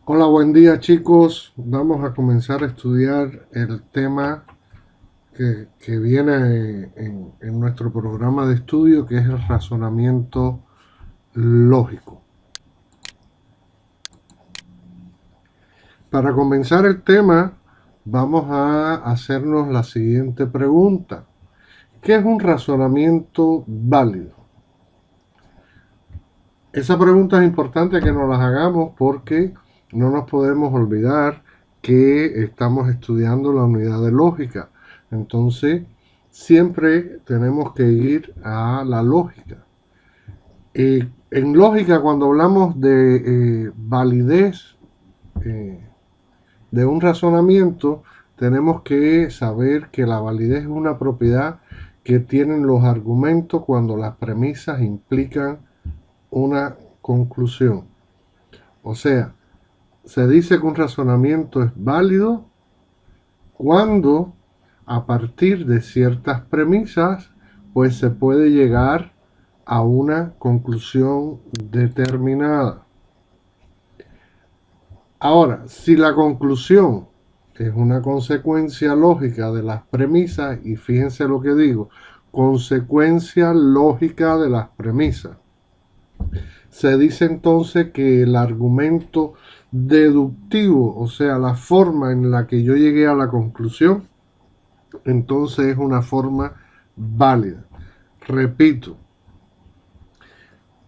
Hola, buen día chicos. Vamos a comenzar a estudiar el tema que viene en nuestro programa de estudio, que es el razonamiento lógico. Para comenzar el tema, vamos a hacernos la siguiente pregunta. ¿Qué es un razonamiento válido? Esa pregunta es importante que nos la hagamos porque no nos podemos olvidar que estamos estudiando la unidad de lógica. Entonces, siempre tenemos que ir a la lógica. En lógica, cuando hablamos de validez eh, de un razonamiento, tenemos que saber que la validez es una propiedad que tienen los argumentos cuando las premisas implican una conclusión. O sea, se dice que un razonamiento es válido cuando a partir de ciertas premisas pues se puede llegar a una conclusión determinada. Ahora, si la conclusión es una consecuencia lógica de las premisas, y fíjense lo que digo, consecuencia lógica de las premisas, se dice entonces que el argumento deductivo, o sea, la forma en la que yo llegué a la conclusión, entonces es una forma válida. Repito,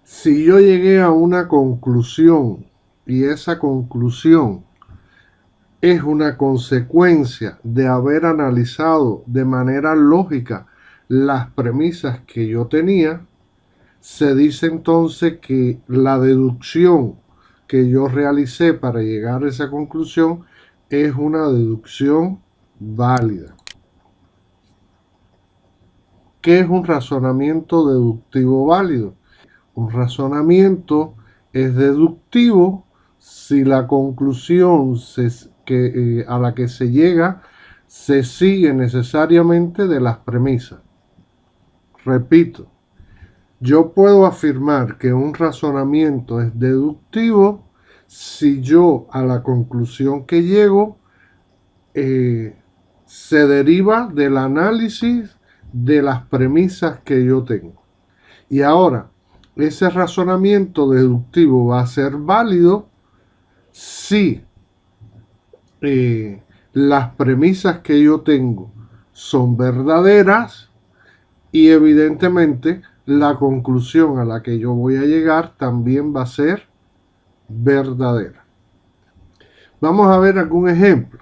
si yo llegué a una conclusión y esa conclusión es una consecuencia de haber analizado de manera lógica las premisas que yo tenía, se dice entonces que la deducción que yo realicé para llegar a esa conclusión es una deducción válida. ¿Qué es un razonamiento deductivo válido? Un razonamiento es deductivo si la conclusión a la que se llega se sigue necesariamente de las premisas. Repito, yo puedo afirmar que un razonamiento es deductivo si yo a la conclusión que llego eh, se deriva del análisis de las premisas que yo tengo. Y ahora, ese razonamiento deductivo va a ser válido si las premisas que yo tengo son verdaderas y evidentemente la conclusión a la que yo voy a llegar también va a ser verdadera. Vamos a ver algún ejemplo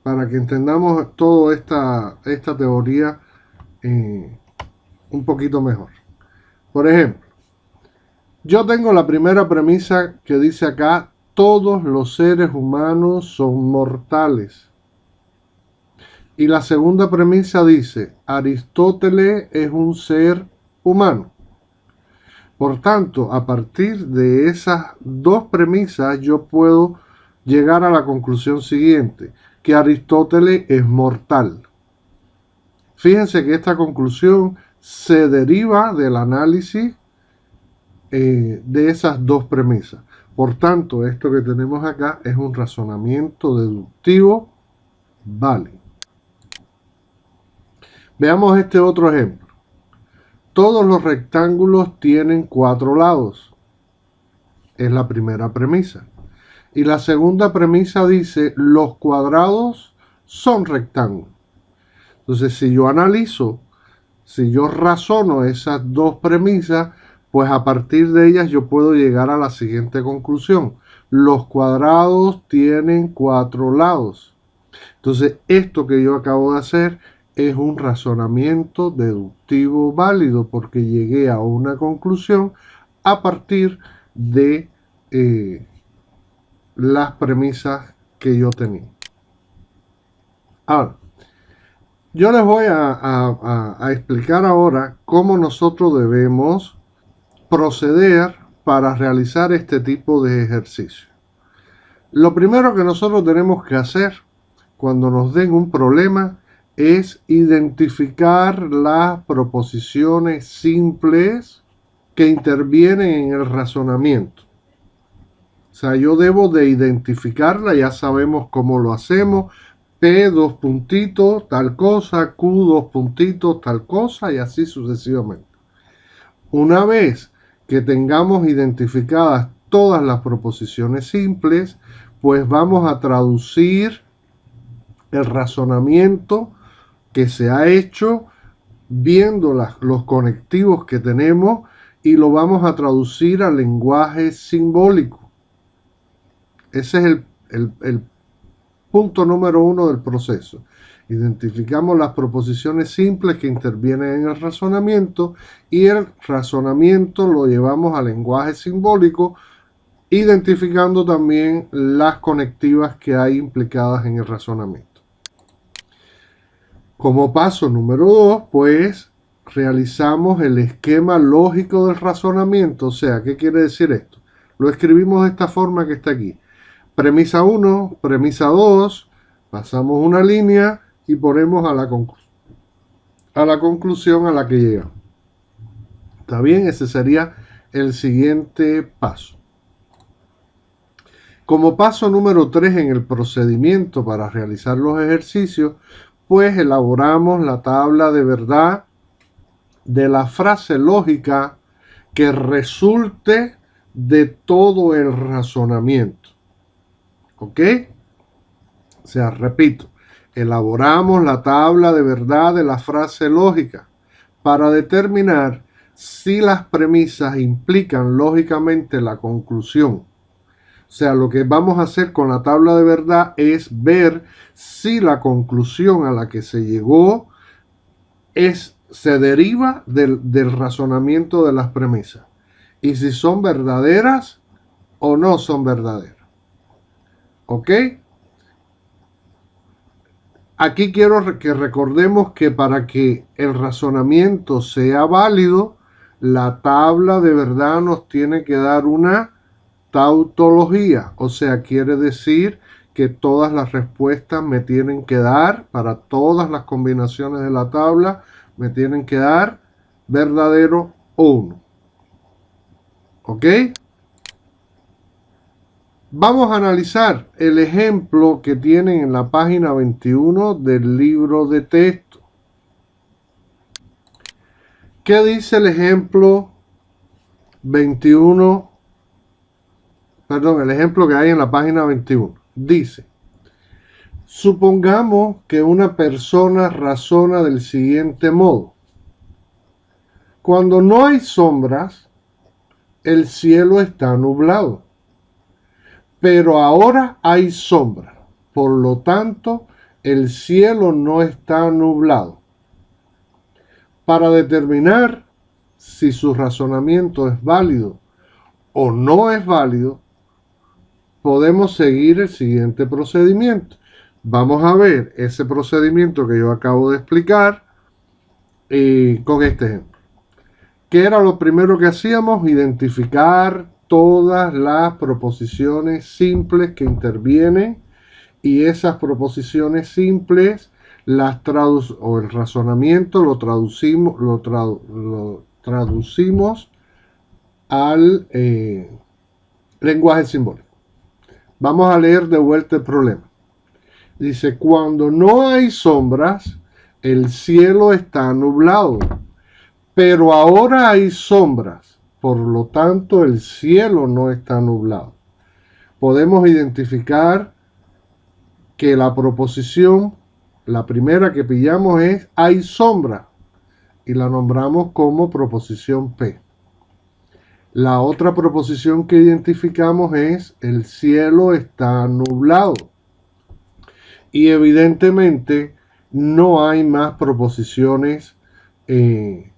para que entendamos toda esta teoría eh, un poquito mejor. Por ejemplo, yo tengo la primera premisa que dice acá, todos los seres humanos son mortales. Y la segunda premisa dice, Aristóteles es un ser humano. Por tanto, a partir de esas dos premisas yo puedo llegar a la conclusión siguiente, que Aristóteles es mortal. Fíjense que esta conclusión se deriva del análisis de esas dos premisas. Por tanto, esto que tenemos acá es un razonamiento deductivo válido. Veamos este otro ejemplo. Todos los rectángulos tienen cuatro lados. Es la primera premisa. Y la segunda premisa dice, los cuadrados son rectángulos. Entonces, si yo analizo, si yo razono esas dos premisas, pues a partir de ellas yo puedo llegar a la siguiente conclusión. Los cuadrados tienen cuatro lados. Entonces, esto que yo acabo de hacer es un razonamiento deductivo válido porque llegué a una conclusión a partir de las premisas que yo tenía. Ahora, yo les voy a explicar ahora cómo nosotros debemos proceder para realizar este tipo de ejercicio. Lo primero que nosotros tenemos que hacer cuando nos den un problema es identificar las proposiciones simples que intervienen en el razonamiento. O sea, yo debo de identificarla, ya sabemos cómo lo hacemos. P, dos puntitos, tal cosa, Q, dos puntitos, tal cosa, y así sucesivamente. Una vez que tengamos identificadas todas las proposiciones simples, pues vamos a traducir el razonamiento que se ha hecho viendo los conectivos que tenemos y lo vamos a traducir al lenguaje simbólico. Ese es el punto número 1 del proceso. Identificamos las proposiciones simples que intervienen en el razonamiento y el razonamiento lo llevamos al lenguaje simbólico, identificando también las conectivas que hay implicadas en el razonamiento. Como paso número 2, pues realizamos el esquema lógico del razonamiento. O sea, ¿qué quiere decir esto? Lo escribimos de esta forma que está aquí. Premisa 1, premisa 2, pasamos una línea y ponemos a la conclusión a la que llegamos. ¿Está bien? Ese sería el siguiente paso. Como paso número 3 en el procedimiento para realizar los ejercicios, pues elaboramos la tabla de verdad de la frase lógica que resulte de todo el razonamiento. ¿Ok? O sea, repito, elaboramos la tabla de verdad de la frase lógica para determinar si las premisas implican lógicamente la conclusión. O sea, lo que vamos a hacer con la tabla de verdad es ver si la conclusión a la que se llegó se deriva del razonamiento de las premisas. Y si son verdaderas o no son verdaderas. ¿Ok? Aquí quiero que recordemos que para que el razonamiento sea válido, la tabla de verdad nos tiene que dar una tautología. O sea, quiere decir que todas las respuestas me tienen que dar, para todas las combinaciones de la tabla, me tienen que dar verdadero o no. ¿Ok? Vamos a analizar el ejemplo que tienen en la página 21 del libro de texto. ¿Qué dice el ejemplo 21? Perdón, el ejemplo que hay en la página 21. Dice, supongamos que una persona razona del siguiente modo. Cuando no hay sombras, el cielo está nublado. Pero ahora hay sombra. Por lo tanto, el cielo no está nublado. Para determinar si su razonamiento es válido o no es válido, podemos seguir el siguiente procedimiento. Vamos a ver ese procedimiento que yo acabo de explicar con este ejemplo. ¿Qué era lo primero que hacíamos? Identificar todas las proposiciones simples que intervienen, y esas proposiciones simples o el razonamiento lo traducimos al lenguaje simbólico. Vamos a leer de vuelta el problema. Dice, cuando no hay sombras, el cielo está nublado, pero ahora hay sombras, por lo tanto el cielo no está nublado. Podemos identificar que la proposición, la primera que pillamos es hay sombra, y la nombramos como proposición P. La otra proposición que identificamos es el cielo está nublado. Y evidentemente no hay más proposiciones en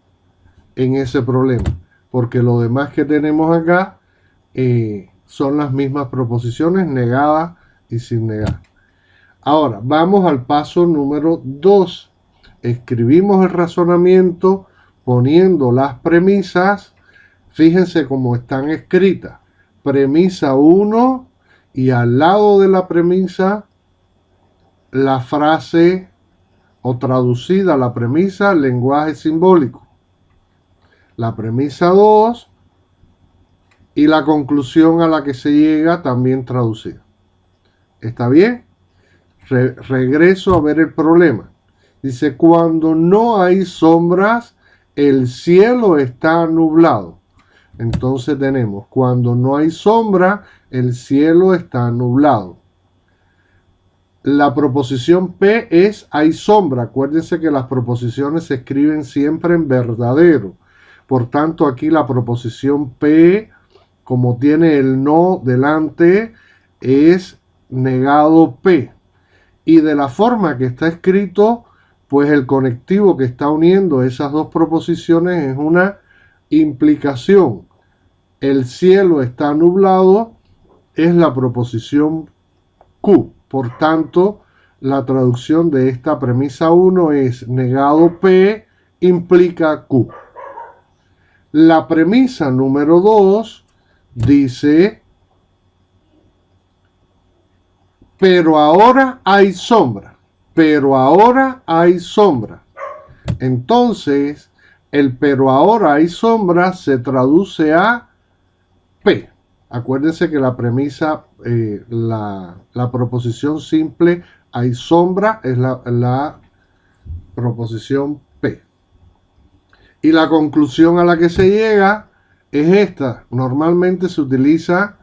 ese problema, porque lo demás que tenemos acá son las mismas proposiciones, negadas y sin negar. Ahora, vamos al paso número 2. Escribimos el razonamiento poniendo las premisas. Fíjense cómo están escritas. Premisa 1 y al lado de la premisa la frase o traducida la premisa, lenguaje simbólico. La premisa 2 y la conclusión a la que se llega también traducida. ¿Está bien? Regreso a ver el problema. Dice, cuando no hay sombras, el cielo está nublado. Entonces tenemos, cuando no hay sombra, el cielo está nublado. La proposición P es hay sombra. Acuérdense que las proposiciones se escriben siempre en verdadero. Por tanto, aquí la proposición P, como tiene el no delante, es negado P. Y de la forma que está escrito, pues el conectivo que está uniendo esas dos proposiciones es una implicación. El cielo está nublado es la proposición Q. Por tanto, la traducción de esta premisa 1 es negado P implica Q. La premisa número 2 dice, pero ahora hay sombra. Pero ahora hay sombra. Entonces, el pero ahora hay sombra se traduce a P. Acuérdense que la premisa, la proposición simple hay sombra es la proposición P. Y la conclusión a la que se llega es esta. Normalmente se utiliza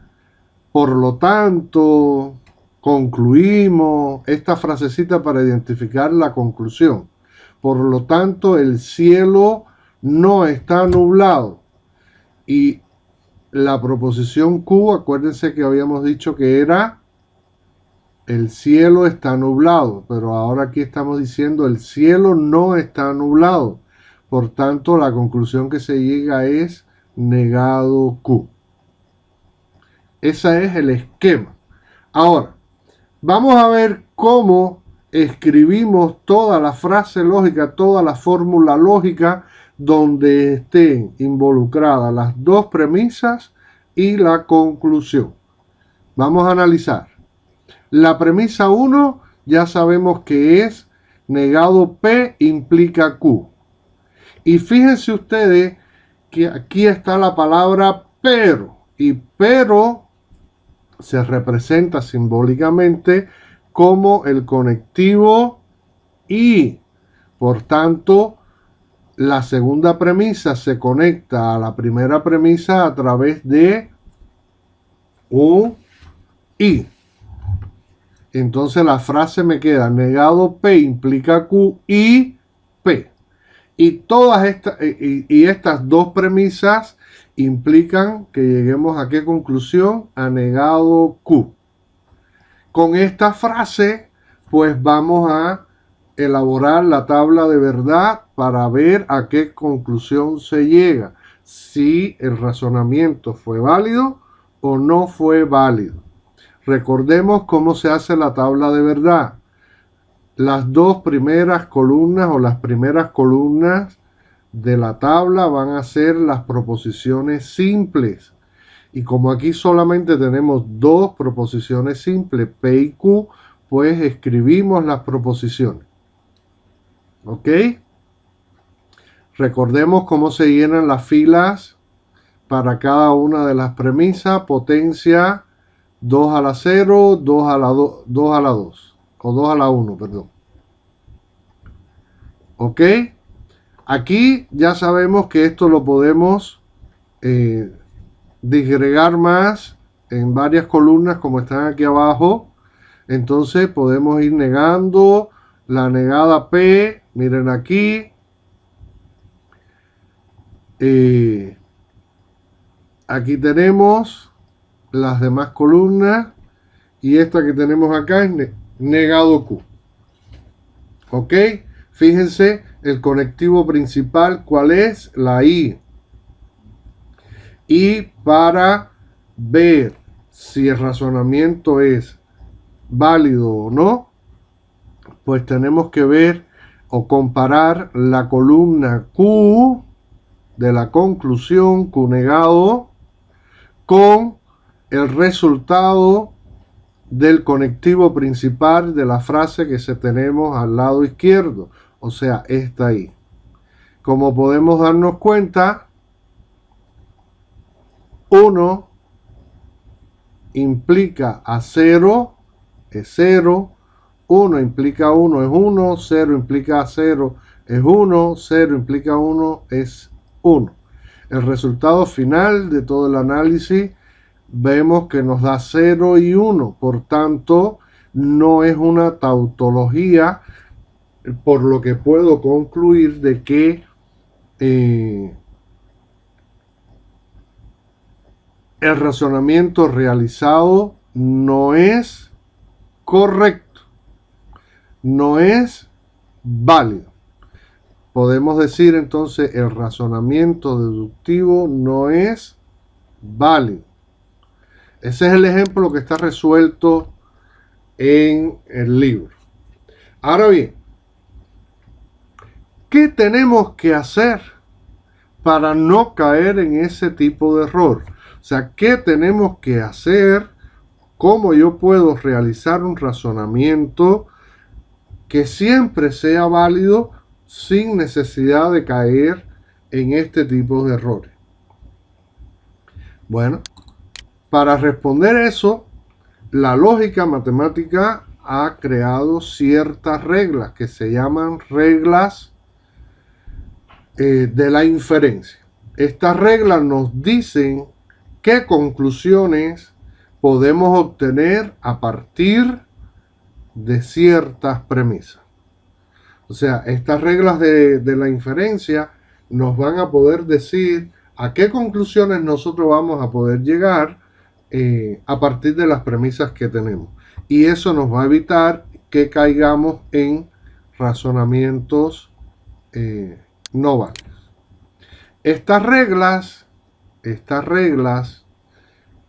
por lo tanto, concluimos, esta frasecita para identificar la conclusión. Por lo tanto, el cielo no está nublado. Y la proposición Q, acuérdense que habíamos dicho que era el cielo está nublado, pero ahora aquí estamos diciendo el cielo no está nublado. Por tanto, la conclusión que se llega es negado Q. Ese es el esquema. Ahora, vamos a ver cómo escribimos toda la frase lógica, toda la fórmula lógica donde estén involucradas las dos premisas y la conclusión. Vamos a analizar. La premisa 1 ya sabemos que es negado P implica Q. Y fíjense ustedes que aquí está la palabra pero. Y pero se representa simbólicamente como el conectivo y, por tanto, la segunda premisa se conecta a la primera premisa a través de un y. Entonces la frase me queda negado P implica Q y P. Y todas estas dos premisas implican que lleguemos a qué conclusión, a negado Q. Con esta frase, pues vamos a elaborar la tabla de verdad para ver a qué conclusión se llega, si el razonamiento fue válido o no fue válido. Recordemos cómo se hace la tabla de verdad. Las dos primeras columnas o las primeras columnas de la tabla van a ser las proposiciones simples. Y como aquí solamente tenemos dos proposiciones simples, P y Q, pues escribimos las proposiciones. ¿Ok? Recordemos cómo se llenan las filas para cada una de las premisas. Potencia 2 a la 0, 2 a la 2, 2 a la 2, o 2 a la 1, perdón. ¿Ok? Aquí ya sabemos que esto lo podemos disgregar más en varias columnas como están aquí abajo. Entonces podemos ir negando la negada P. Miren aquí. Aquí tenemos las demás columnas. Y esta que tenemos acá es negado Q. ¿Ok? Fíjense el conectivo principal. ¿Cuál es? La I. Y para ver si el razonamiento es válido o no, pues tenemos que ver o comparar la columna Q de la conclusión, Q negado, con el resultado del conectivo principal de la frase que tenemos al lado izquierdo, o sea, esta ahí. Como podemos darnos cuenta, 1 implica a 0, es 0. 1 implica 1 es 1, 0 implica 0 es 1, 0 implica 1 es 1. El resultado final de todo el análisis vemos que nos da 0 y 1, por tanto no es una tautología, por lo que puedo concluir de que el razonamiento realizado no es correcto, no es válido. Podemos decir entonces el razonamiento deductivo no es válido. Ese es el ejemplo que está resuelto en el libro. Ahora bien, ¿qué tenemos que hacer para no caer en ese tipo de error? O sea, ¿qué tenemos que hacer? ¿Cómo yo puedo realizar un razonamiento que siempre sea válido sin necesidad de caer en este tipo de errores? Bueno, para responder eso, la lógica matemática ha creado ciertas reglas que se llaman reglas de la inferencia. Estas reglas nos dicen qué conclusiones podemos obtener a partir de ciertas premisas. O sea, estas reglas de la inferencia nos van a poder decir a qué conclusiones nosotros vamos a poder llegar a partir de las premisas que tenemos. Y eso nos va a evitar que caigamos en razonamientos no válidos. Estas reglas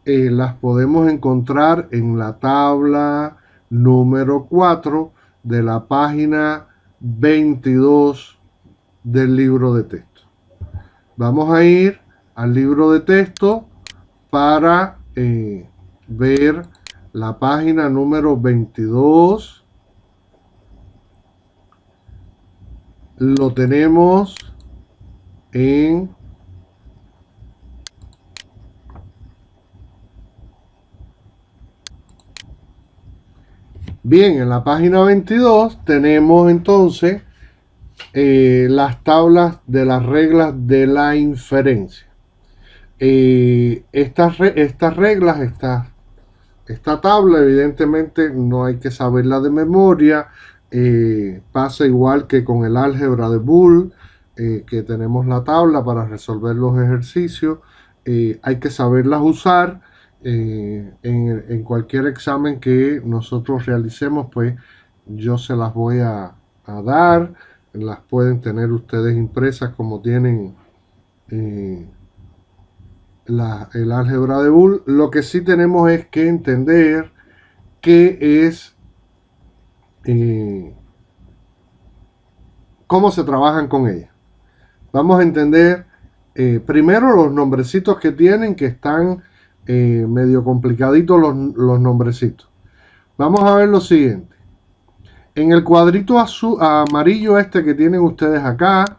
las podemos encontrar en la tabla número 4 de la página 22 del libro de texto. Vamos a ir al libro de texto para ver la página número 22. Lo tenemos en bien, en la página 22 tenemos entonces las tablas de las reglas de la inferencia. Estas reglas, esta tabla, evidentemente no hay que saberla de memoria. Pasa igual que con el álgebra de Boole, que tenemos la tabla para resolver los ejercicios. Hay que saberlas usar. En cualquier examen que nosotros realicemos, pues yo se las voy a dar. Las pueden tener ustedes impresas como tienen el álgebra de Boole. Lo que sí tenemos es que entender qué es, cómo se trabajan con ella. Vamos a entender primero los nombrecitos que tienen, que están medio complicaditos los nombrecitos. Vamos a ver lo siguiente. En el cuadrito azul, amarillo este que tienen ustedes acá,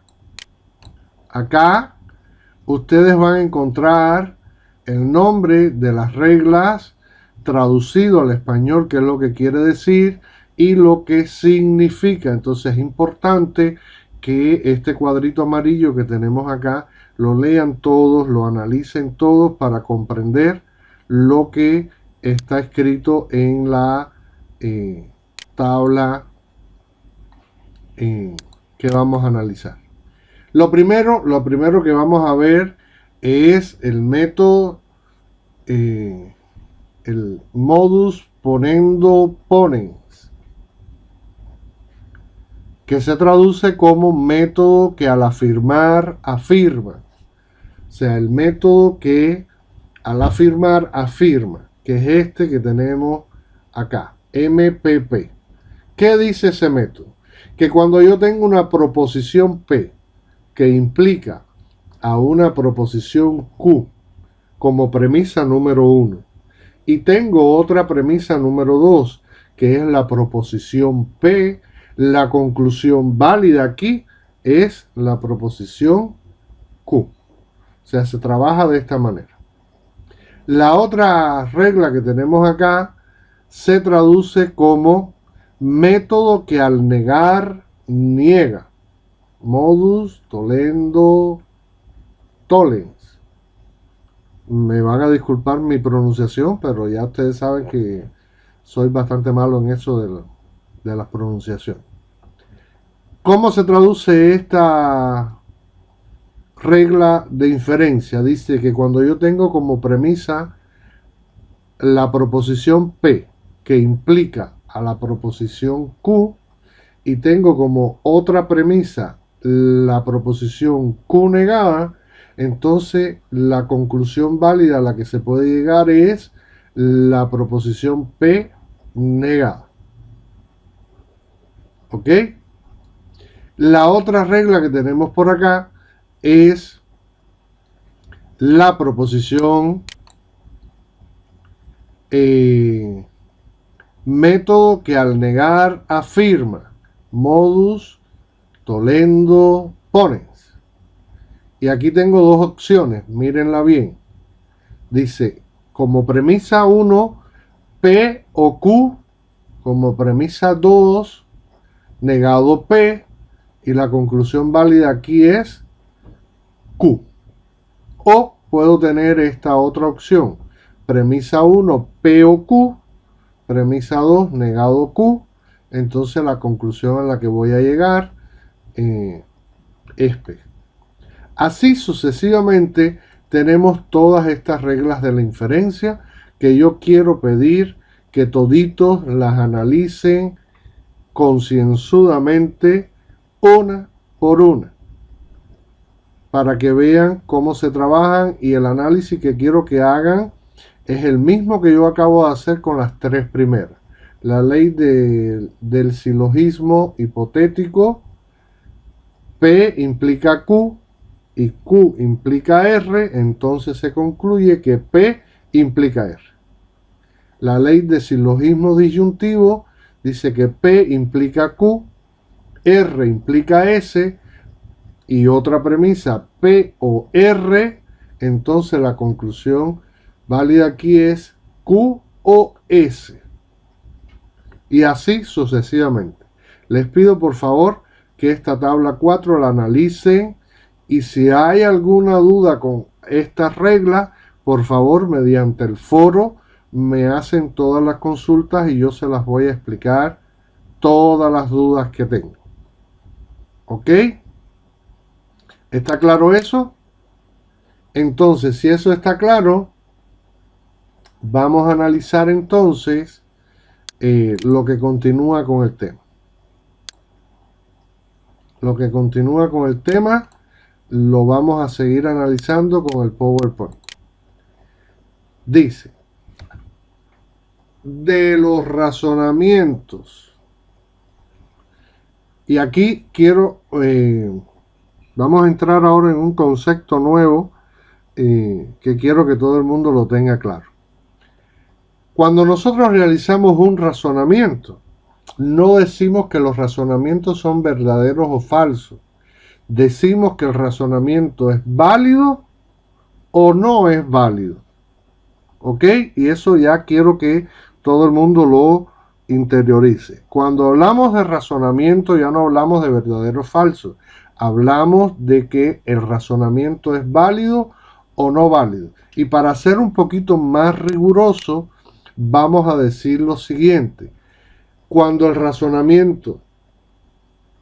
ustedes van a encontrar el nombre de las reglas traducido al español, que es lo que quiere decir y lo que significa. Entonces es importante que este cuadrito amarillo que tenemos acá lo lean todos, lo analicen todos para comprender lo que está escrito en la tabla que vamos a analizar. Lo primero que vamos a ver es el método, el modus ponendo ponens, que se traduce como método que al afirmar afirma. O sea, el método que al afirmar afirma, que es este que tenemos acá, MPP. ¿Qué dice ese método? Que cuando yo tengo una proposición P que implica a una proposición Q como premisa número 1 y tengo otra premisa número 2 que es la proposición P, la conclusión válida aquí es la proposición Q. O sea, se trabaja de esta manera. La otra regla que tenemos acá se traduce como método que al negar niega. Modus tollendo tollens. Me van a disculpar mi pronunciación, pero ya ustedes saben que soy bastante malo en eso de la pronunciación. ¿Cómo se traduce esta regla de inferencia? Dice que cuando yo tengo como premisa la proposición P, que implica a la proposición Q, y tengo como otra premisa la proposición Q negada, entonces la conclusión válida a la que se puede llegar es la proposición P negada. ¿Ok? La otra regla que tenemos por acá es la proposición método que al negar afirma. Modus tollendo ponens. Y aquí tengo dos opciones, mírenla bien. Dice, como premisa 1, P o Q, como premisa 2, negado P, y la conclusión válida aquí es Q. O puedo tener esta otra opción, premisa 1, P o Q, premisa 2, negado Q, entonces la conclusión a la que voy a llegar es P. Así sucesivamente tenemos todas estas reglas de la inferencia que yo quiero pedir que toditos las analicen concienzudamente una por una para que vean cómo se trabajan, y el análisis que quiero que hagan es el mismo que yo acabo de hacer con las tres primeras. La ley del silogismo hipotético, P implica Q y Q implica R, entonces se concluye que P implica R. La ley de silogismo disyuntivo dice que P implica Q, R implica S, y otra premisa, P o R, entonces la conclusión válida aquí es Q o S. Y así sucesivamente. Les pido por favor que esta tabla 4 la analicen, y si hay alguna duda con estas reglas, por favor mediante el foro me hacen todas las consultas y yo se las voy a explicar todas las dudas que tengo. ¿Ok? ¿Está claro eso? Entonces, si eso está claro, vamos a analizar entonces lo que continúa con el tema. Lo que continúa con el tema lo vamos a seguir analizando con el PowerPoint. Dice, de los razonamientos. Y aquí vamos a entrar ahora en un concepto nuevo que quiero que todo el mundo lo tenga claro. Cuando nosotros realizamos un razonamiento, no decimos que los razonamientos son verdaderos o falsos. Decimos que el razonamiento es válido o no es válido. ¿Ok? Y eso ya quiero que todo el mundo lo interiorice. Cuando hablamos de razonamiento ya no hablamos de verdadero o falso. Hablamos de que el razonamiento es válido o no válido. Y para ser un poquito más riguroso, vamos a decir lo siguiente. Cuando el razonamiento,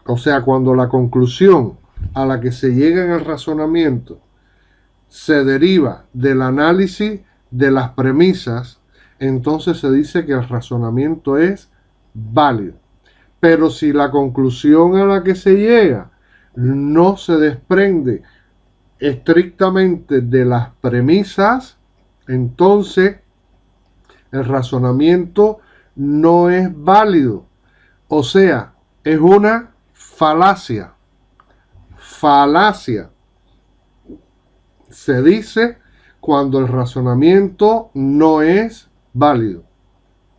o sea, cuando la conclusión a la que se llega en el razonamiento se deriva del análisis de las premisas, entonces se dice que el razonamiento es válido. Pero si la conclusión a la que se llega no se desprende estrictamente de las premisas, entonces el razonamiento no es válido. O sea, es una falacia. Falacia se dice cuando el razonamiento no es válido.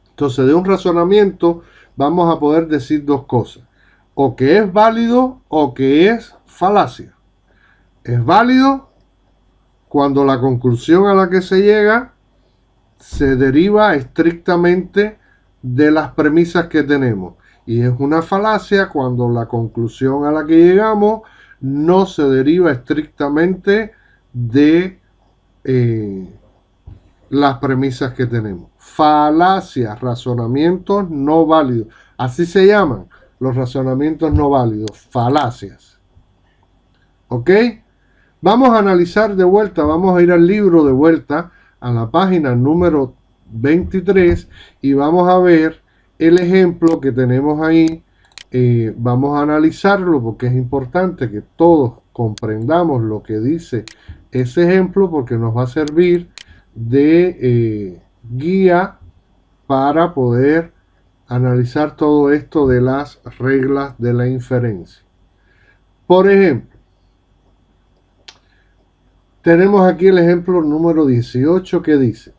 Entonces, de un razonamiento vamos a poder decir dos cosas: o que es válido o que es falacia. Es válido cuando la conclusión a la que se llega se deriva estrictamente de las premisas que tenemos. Y es una falacia cuando la conclusión a la que llegamos no se deriva estrictamente de las premisas que tenemos. Falacias, razonamientos no válidos. Así se llaman los razonamientos no válidos, falacias. ¿Ok? Vamos a analizar de vuelta, vamos a ir al libro de vuelta, a la página número 23, y vamos a ver el ejemplo que tenemos ahí. Vamos a analizarlo porque es importante que todos comprendamos lo que dice ese ejemplo, porque nos va a servir de guía para poder analizar todo esto de las reglas de la inferencia. Por ejemplo, tenemos aquí el ejemplo número 18 que dice: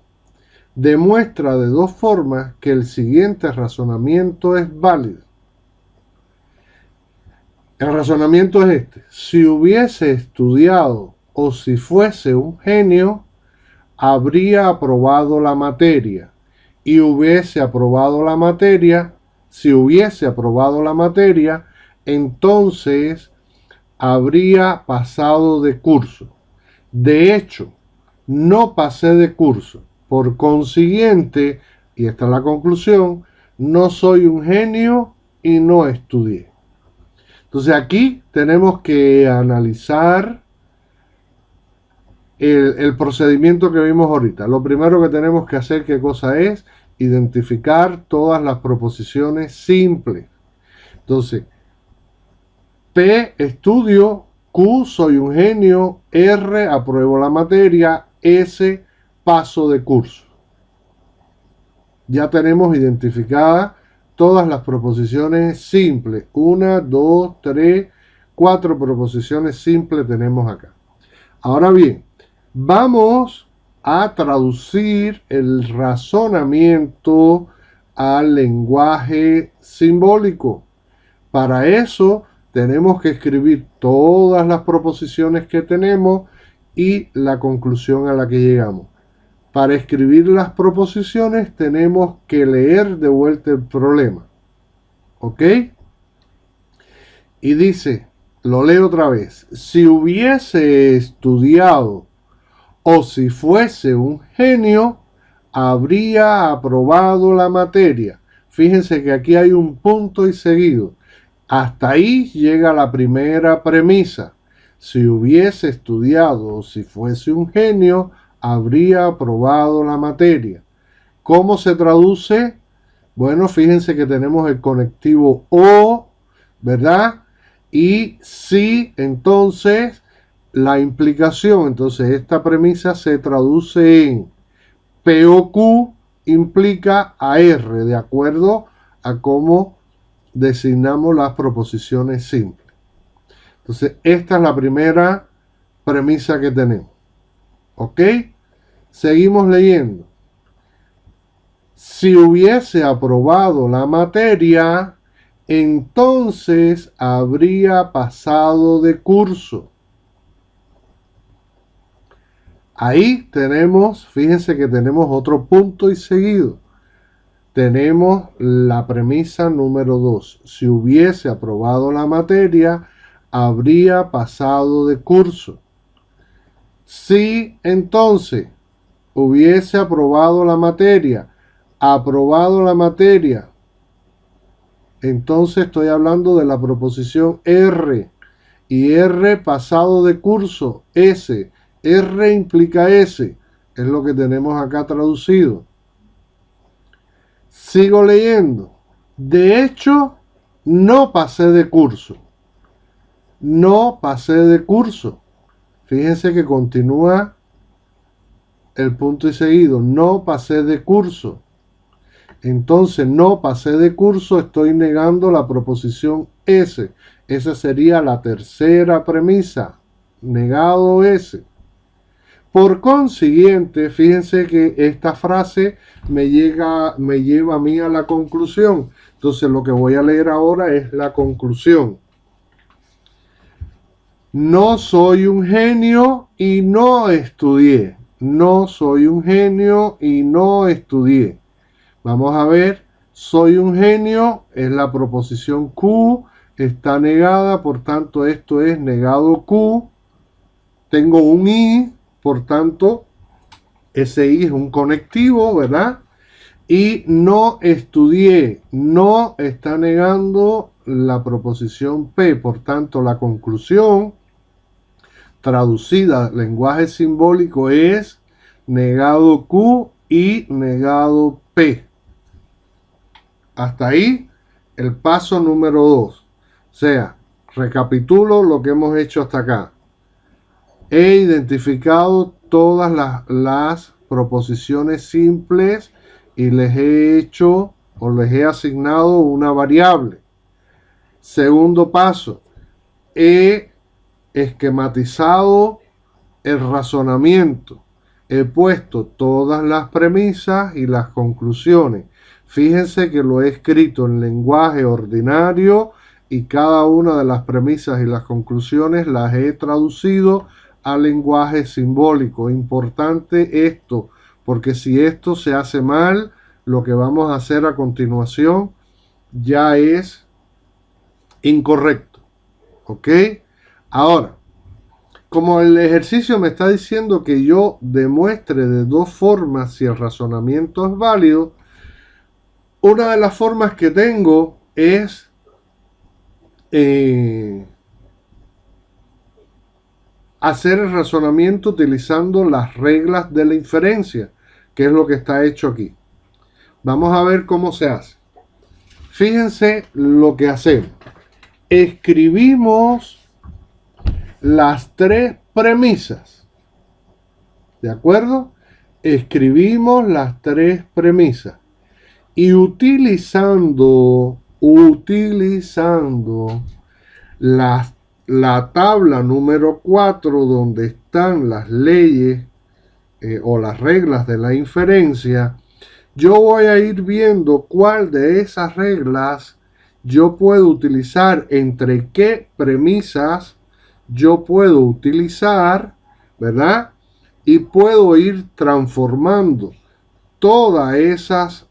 demuestra de dos formas que el siguiente razonamiento es válido. El razonamiento es este: si hubiese estudiado o si fuese un genio, habría aprobado la materia, y hubiese aprobado la materia. Si hubiese aprobado la materia, entonces habría pasado de curso. De hecho, no pasé de curso. Por consiguiente, y esta es la conclusión, no soy un genio y no estudié. Entonces aquí tenemos que analizar el procedimiento que vimos ahorita. Lo primero que tenemos que hacer, ¿qué cosa es? Identificar todas las proposiciones simples. Entonces, P, estudio; Q, soy un genio; R, apruebo la materia; S, paso de curso. Ya tenemos identificadas todas las proposiciones simples. 1, 2, 3, 4 proposiciones simples tenemos acá. Ahora bien, vamos a traducir el razonamiento al lenguaje simbólico. Para eso tenemos que escribir todas las proposiciones que tenemos y la conclusión a la que llegamos. Para escribir las proposiciones tenemos que leer de vuelta el problema. ¿Ok? Y dice, lo leo otra vez: si hubiese estudiado o si fuese un genio, habría aprobado la materia. Fíjense que aquí hay un punto y seguido. Hasta ahí llega la primera premisa. Si hubiese estudiado o si fuese un genio, habría aprobado la materia. ¿Cómo se traduce? Bueno, fíjense que tenemos el conectivo o, ¿verdad? Y si, entonces, la implicación. Entonces, esta premisa se traduce en P o Q implica a R, de acuerdo a cómo designamos las proposiciones simples. Entonces, esta es la primera premisa que tenemos. ¿Ok? Seguimos leyendo. Si hubiese aprobado la materia, entonces habría pasado de curso. Ahí tenemos, fíjense que tenemos otro punto y seguido. Tenemos la premisa número 2. Si hubiese aprobado la materia, habría pasado de curso. Si entonces hubiese aprobado la materia, entonces estoy hablando de la proposición R. Y R pasado de curso, S. R implica S. Es lo que tenemos acá traducido. Sigo leyendo. De hecho, no pasé de curso. No pasé de curso. Fíjense que continúa el punto y seguido. No pasé de curso. Entonces, no pasé de curso, estoy negando la proposición S. Esa sería la tercera premisa. Negado S. Por consiguiente, fíjense que esta frase me lleva a mí a la conclusión. Entonces, lo que voy a leer ahora es la conclusión. No soy un genio y no estudié. no soy un genio y no estudié. Vamos a ver, soy un genio, es la proposición Q, está negada, por tanto esto es negado Q. Tengo un I, por tanto ese I es un conectivo, ¿verdad? Y no estudié, no está negando la proposición P, por tanto la conclusión traducida al lenguaje simbólico es negado Q y negado P. Hasta ahí el paso número 2. O sea, recapitulo lo que hemos hecho hasta acá. He identificado todas las proposiciones simples y les he hecho o les he asignado una variable. Segundo paso, he esquematizado el razonamiento. He puesto todas las premisas y las conclusiones. Fíjense que lo he escrito en lenguaje ordinario y cada una de las premisas y las conclusiones las he traducido al lenguaje simbólico. Importante esto, porque si esto se hace mal, lo que vamos a hacer a continuación ya es incorrecto. ¿Ok? Ahora, como el ejercicio me está diciendo que yo demuestre de dos formas si el razonamiento es válido, una de las formas que tengo es hacer el razonamiento utilizando las reglas de la inferencia, que es lo que está hecho aquí. Vamos a ver cómo se hace. Fíjense lo que hacemos. Escribimos las tres premisas. ¿De acuerdo? Escribimos las tres premisas. Y utilizando la tabla número 4 donde están las leyes o las reglas de la inferencia, yo voy a ir viendo cuál de esas reglas yo puedo utilizar, entre qué premisas yo puedo utilizar, ¿verdad? Y puedo ir transformando todas esas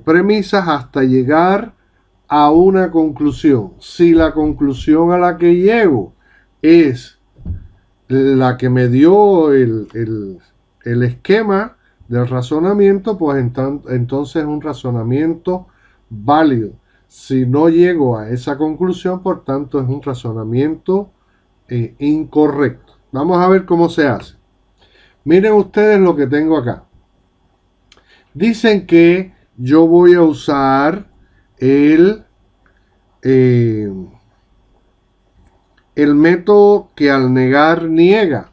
premisas hasta llegar a una conclusión. Si la conclusión a la que llego es la que me dio el esquema del razonamiento, pues entonces es un razonamiento válido. Si no llego a esa conclusión, por tanto es un razonamiento incorrecto. Vamos a ver cómo se hace. Miren ustedes lo que tengo acá. Dicen que yo voy a usar el método que al negar niega,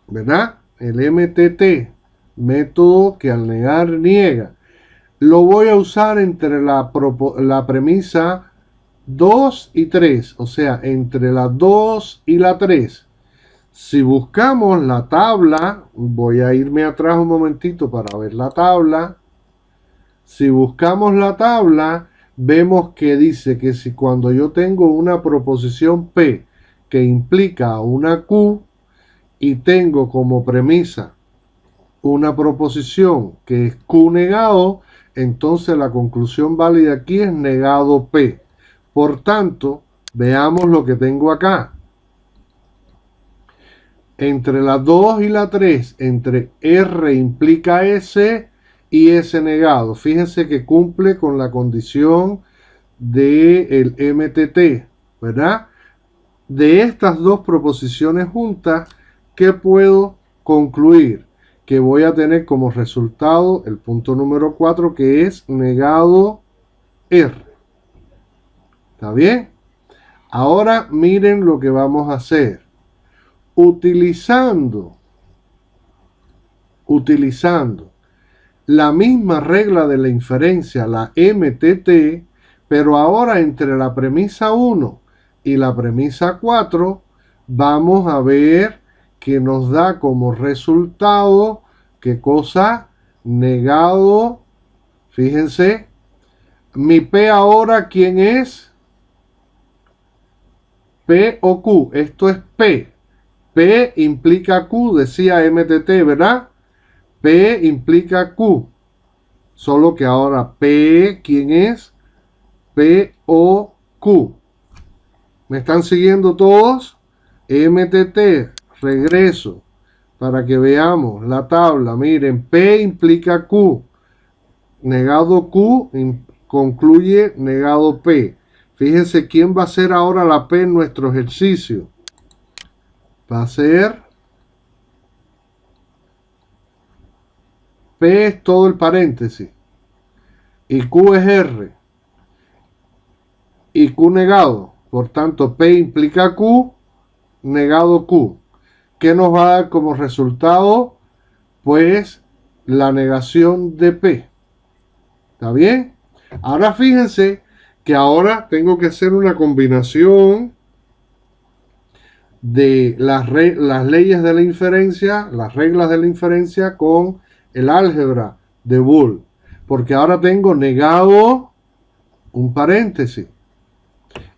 ¿verdad? El MTT, método que al negar niega. Lo voy a usar entre la premisa 2 y 3, o sea, entre la 2 y la 3. Si buscamos la tabla, voy a irme atrás un momentito para ver la tabla. Si buscamos la tabla, vemos que dice que si cuando yo tengo una proposición P que implica una Q y tengo como premisa una proposición que es Q negado, entonces la conclusión válida aquí es negado P. Por tanto, veamos lo que tengo acá. Entre la 2 y la 3, entre R implica S y S negado. Fíjense que cumple con la condición del MTT, ¿verdad? De estas dos proposiciones juntas, ¿qué puedo concluir? Que voy a tener como resultado el punto número 4, que es negado R. ¿Está bien? Ahora miren lo que vamos a hacer. Utilizando la misma regla de la inferencia, la MTT, pero ahora entre la premisa 1 y la premisa 4, vamos a ver que nos da como resultado, ¿qué cosa? Negado. Fíjense, mi P ahora, ¿quién es? P o Q. Esto es P. P implica Q, decía MTT, ¿verdad? P implica Q. Solo que ahora P, ¿quién es? P o Q. ¿Me están siguiendo todos? MTT, regreso para que veamos la tabla. Miren, P implica Q. Negado Q concluye negado P. Fíjense quién va a ser ahora la P en nuestro ejercicio. Va a ser P es todo el paréntesis. Y Q es R. Y Q negado. Por tanto, P implica Q, negado Q. ¿Qué nos va a dar como resultado? Pues la negación de P. ¿Está bien? Ahora fíjense que ahora tengo que hacer una combinación de las leyes de la inferencia, las reglas de la inferencia con el álgebra de Boole. Porque ahora tengo negado un paréntesis.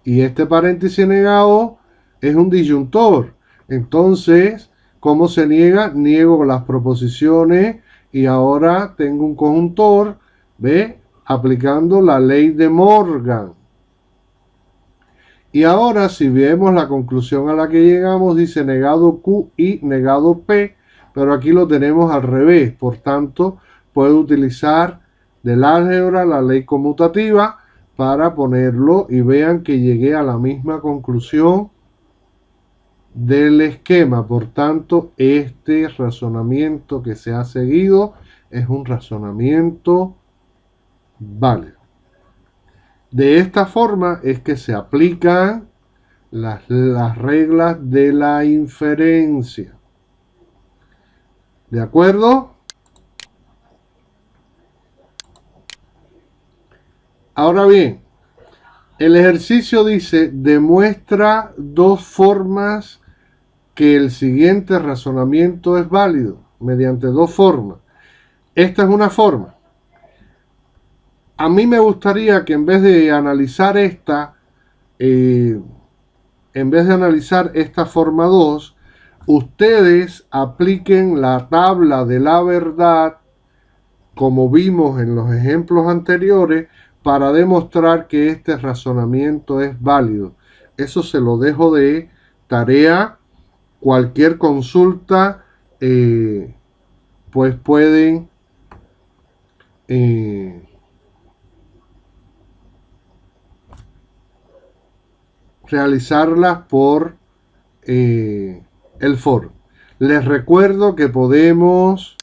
Y este paréntesis negado es un disyuntor. Entonces, ¿cómo se niega? Niego las proposiciones y ahora tengo un conjuntor, ¿ve? Aplicando la ley de Morgan. Y ahora, si vemos la conclusión a la que llegamos, dice negado Q y negado P, pero aquí lo tenemos al revés. Por tanto, puedo utilizar del álgebra la ley conmutativa para ponerlo y vean que llegué a la misma conclusión del esquema. Por tanto, este razonamiento que se ha seguido es un razonamiento válido. De esta forma es que se aplican las reglas de la inferencia. ¿De acuerdo? Ahora bien, el ejercicio dice, demuestra dos formas que el siguiente razonamiento es válido, mediante dos formas. Esta es una forma. A mí me gustaría que en vez de analizar esta, forma 2, ustedes apliquen la tabla de la verdad, como vimos en los ejemplos anteriores, para demostrar que este razonamiento es válido. Eso se lo dejo de tarea. Cualquier consulta, pues pueden realizarlas por el foro. Les recuerdo que podemos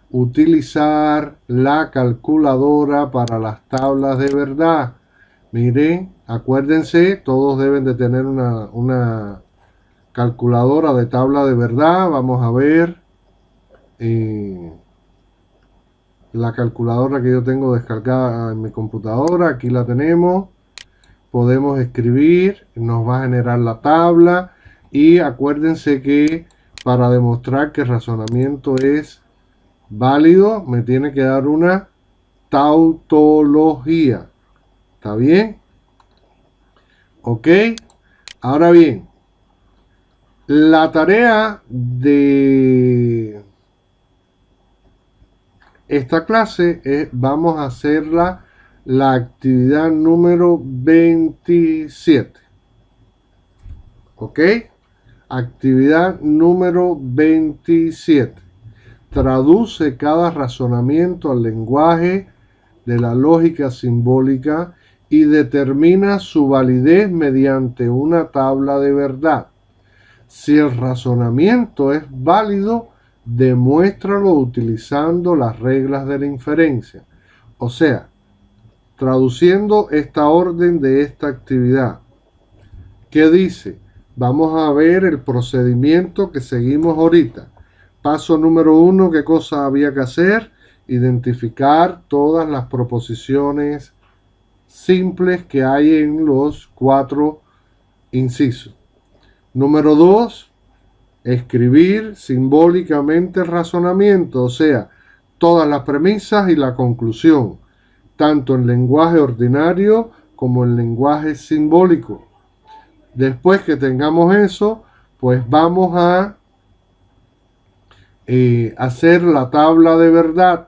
utilizar la calculadora para las tablas de verdad. Miren, acuérdense, todos deben de tener una calculadora de tabla de verdad. Vamos a ver la calculadora que yo tengo descargada en mi computadora. Aquí la tenemos. Podemos escribir, nos va a generar la tabla. Y acuérdense que para demostrar que el razonamiento es válido, me tiene que dar una tautología. ¿Está bien? Ok. Ahora bien, la tarea de esta clase es, vamos a hacerla la actividad número 27. ¿Ok? Actividad número 27. Traduce cada razonamiento al lenguaje de la lógica simbólica y determina su validez mediante una tabla de verdad. Si el razonamiento es válido, demuéstralo utilizando las reglas de la inferencia. O sea, traduciendo esta orden de esta actividad, ¿qué dice? Vamos a ver el procedimiento que seguimos ahorita. Paso número 1, ¿qué cosa había que hacer? Identificar todas las proposiciones simples que hay en los 4 incisos. Número 2, escribir simbólicamente el razonamiento, o sea, todas las premisas y la conclusión, tanto en lenguaje ordinario como el lenguaje simbólico. Después que tengamos eso, pues vamos a hacer la tabla de verdad.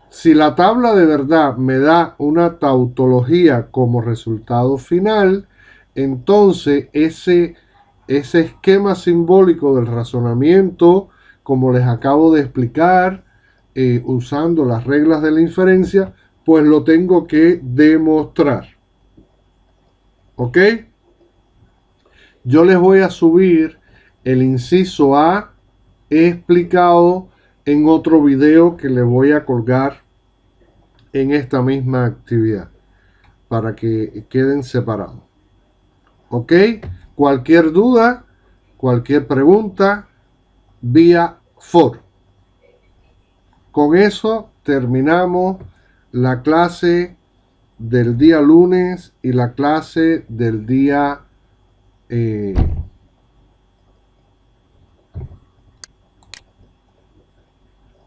Si la tabla de verdad me da una tautología como resultado final, entonces ese esquema simbólico del razonamiento, como les acabo de explicar, usando las reglas de la inferencia, pues lo tengo que demostrar. ¿Ok? Yo les voy a subir el inciso A explicado en otro video que les voy a colgar en esta misma actividad para que queden separados. ¿Ok? Cualquier duda, cualquier pregunta, vía for. Con eso terminamos la clase del día lunes y la clase del día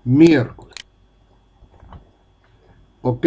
miércoles. ¿Ok?